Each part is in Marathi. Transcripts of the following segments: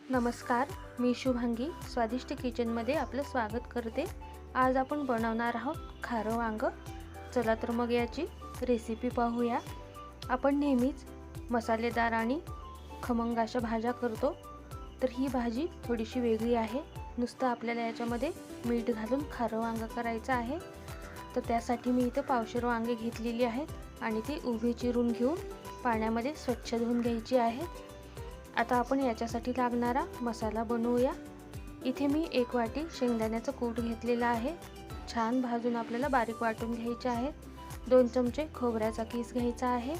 नमस्कार, मी शुभांगी स्वादिष्ट किचनमध्ये आपलं स्वागत करते। आज आपण बनवणार आहोत खारं वांग। चला तर मग याची रेसिपी पाहूया। आपण नेहमीच मसालेदार आणि खमंग अशा भाज्या करतो, तर ही भाजी थोडीशी वेगळी आहे। नुसतं आपल्याला याच्यामध्ये मीठ घालून खारं वांग करायचं आहे। तर त्यासाठी मी इथे पावशेर वांगे घेतलेली आहेत आणि ती उभी चिरून घेऊन पाण्यामध्ये स्वच्छ धुवून घ्यायची आहेत। आता आपण याच्यासाठी लागणारा मसाला बनवूया। इथे मी 1 वाटी शेंगदाण्याचं कूट घेतलेला आहे। छान भाजून आपल्याला बारीक वाटून घ्यायचे आहे। 2 चमचे खोबऱ्याचा किस घ्यायचा आहे।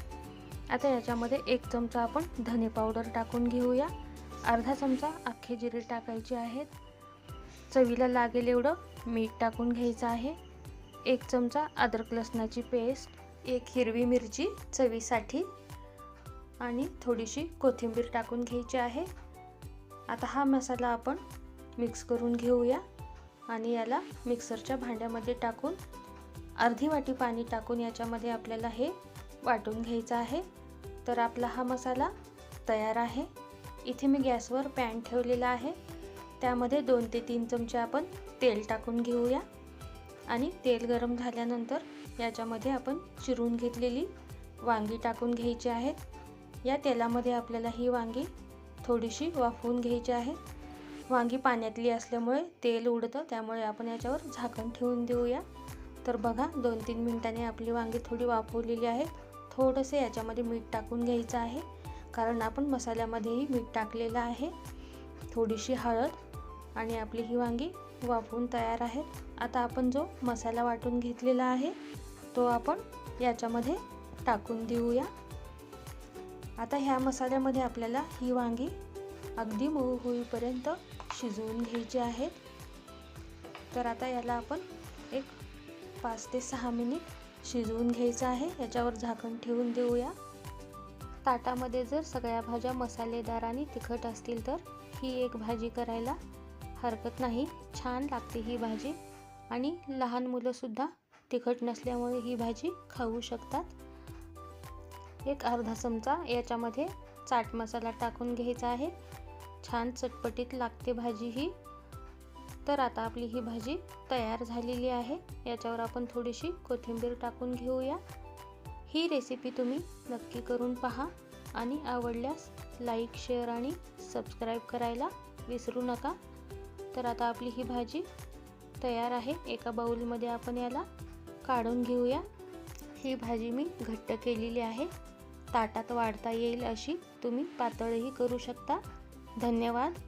आता याच्यामध्ये 1 चमचा आपण धने पावडर टाकून घेऊया। अर्धा चमचा अख्खे जिरे टाकायचे आहेत। चवीला लागेल एवढं मीठ टाकून घ्यायचं आहे। 1 चमचा अद्रक लसणाची पेस्ट, 1 हिरवी मिरची चवीसाठी आणि थोडीशी कोथिंबीर टाकून घ्यायची आहे। आता हा मसाला आपण मिक्स करून घेऊया आणि याला मिक्सरच्या भांड्यामध्ये टाकून अर्धी वाटी पाणी टाकून याच्यामध्ये आपल्याला हे वाटून घ्यायचं आहे। तर आपला हा मसाला तयार आहे। इथे मी गॅसवर पॅन ठेवलेला आहे। त्यामध्ये 2 ते 3 चमचे आपण तेल टाकून घेऊया आणि तेल गरम झाल्यानंतर याच्यामध्ये आपण चिरून घेतलेली वांगी टाकून घ्यायची आहेत। या तेलामध्ये आपल्याला ही वांगी थोडीशी वाफवून घ्यायची आहेत। वांगी पाण्यातली असल्यामुळे तेल उडतं, त्यामुळे आपण याच्यावर झाकण ठेवून देऊया। तर बघा 2-3 मिनिटांनी आपली वांगी थोडी वाफवलेली आहेत। थोडंसं याच्यामध्ये मीठ टाकून घ्यायचं आहे, कारण आपण मसाल्यामध्येही मीठ टाकलेलं आहे। थोडीशी हळद आणि आपली ही वांगी वाफवून तयार आहेत। आता आपण जो मसाला वाटून घेतलेला आहे तो आपण याच्यामध्ये टाकून देऊया। आता ह्या मसाल्यामध्ये आपल्याला ही वांगी अगदी मऊ होईपर्यंत शिजवून घ्यायची आहेत। तर आता याला आपण एक 5 ते 6 मिनिट शिजवून घ्यायचं आहे। याच्यावर झाकण ठेवून देऊया। ताटामध्ये जर सगळ्या भाज्या मसालेदार आणि तिखट असतील तर ही एक भाजी करायला हरकत नाही। छान लागते ही भाजी आणि लहान मुलं सुद्धा तिखट नसल्यामुळे ही भाजी खाऊ शकतात। एक अर्धा चमचा याच्यामध्ये चाट मसाला टाकून घ्यायचा आहे। छान चटपटीत लागते भाजी ही। तर आता आपली ही भाजी तयार झालेली आहे। याच्यावर आपण थोडीशी कोथिंबीर टाकून घेऊया। ही रेसिपी तुम्ही नक्की करून पहा आणि आवडल्यास लाईक, शेअर आणि सबस्क्राईब करायला विसरू नका। तर आता आपली ही भाजी तयार आहे। एका बाउलमध्ये आपण याला काढून घेऊया। ही भाजी मी घट्ट केलेली आहे। ताटात वाढता येईल अशी तुम्ही पातळही करू शकता। धन्यवाद।